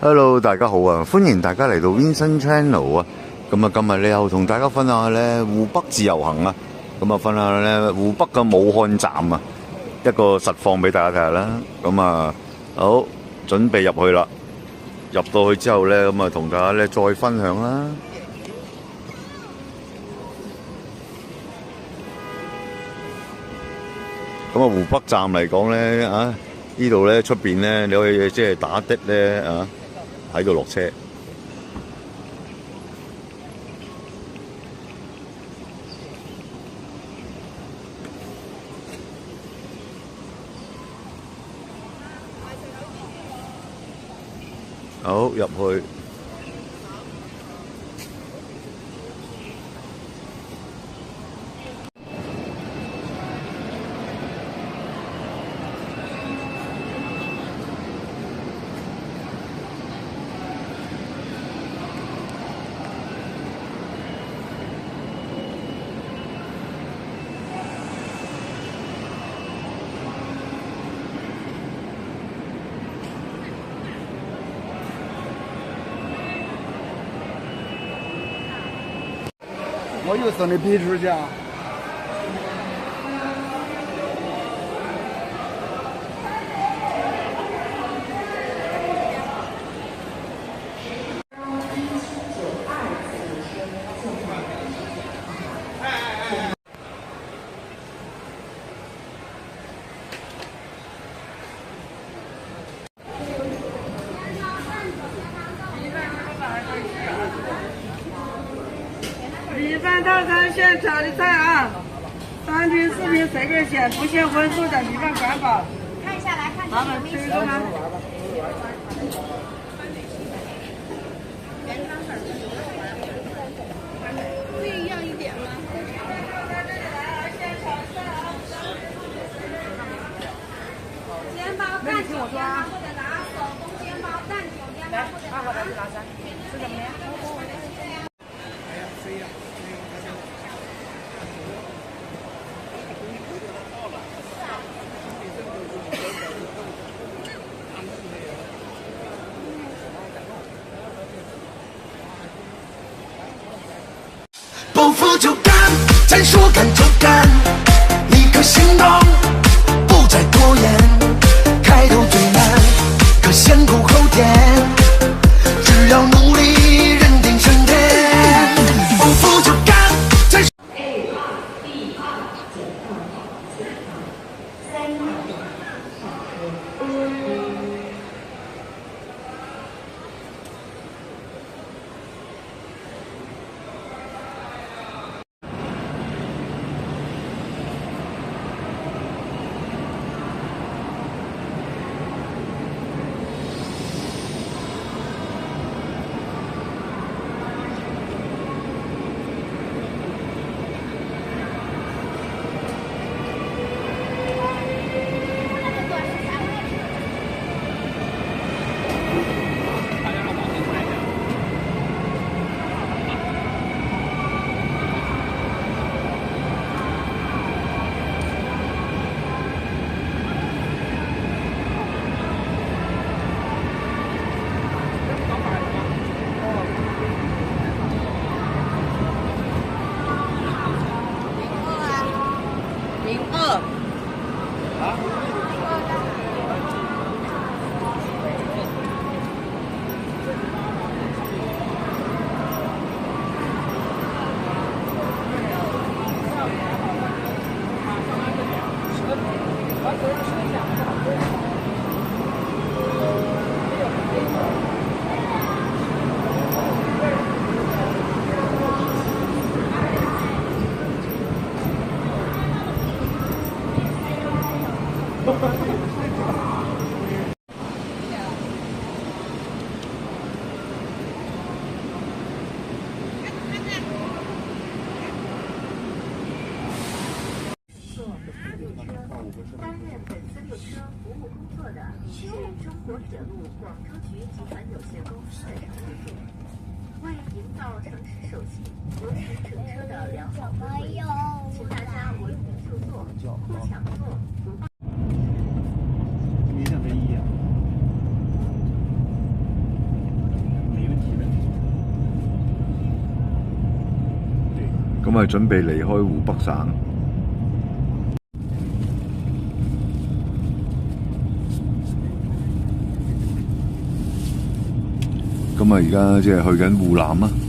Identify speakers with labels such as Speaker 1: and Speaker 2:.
Speaker 1: Hello， 大家好啊！歡迎大家嚟到 Vincent Channel 啊！咁啊，今日咧又同大家分享下咧湖北自由行啊！咁啊，分享下咧湖北嘅武漢站啊，一個實況俾大家睇下啦。咁啊，好，準備入去啦！入到去之後咧，咁啊，同大家咧再分享啦。咁啊，湖北站嚟講咧啊，呢度咧出邊咧你可以即係打的咧啊，喺度落車。好，入去。
Speaker 2: 我又送你笔直去。米饭套餐现炒的菜啊，3品4品随便选，不限荤素的米饭管饱。
Speaker 3: 看一下来看。
Speaker 2: 老板吃一个吗？
Speaker 3: 原汤粉跟牛肉丸，不一样一点吗？煎包蛋酒煎包或者拿手工煎包蛋酒煎包或者拿手。吃什么呀？
Speaker 4: 不服就干，再说干就干，立刻行动，不再拖延。开头最难，可先苦后甜，只要努力，人定胜天。不服就干，再说。
Speaker 5: 担任本次列车服务工作的是中国铁路广州局集团有限公司的乘务处。为营造城市手气、尤其乘车的良好氛围，请大家稳稳就坐，不抢座，不霸。
Speaker 2: 没像这一样。
Speaker 1: 咁啊準備離開湖北省。咁啊而家即係去緊湖南啊。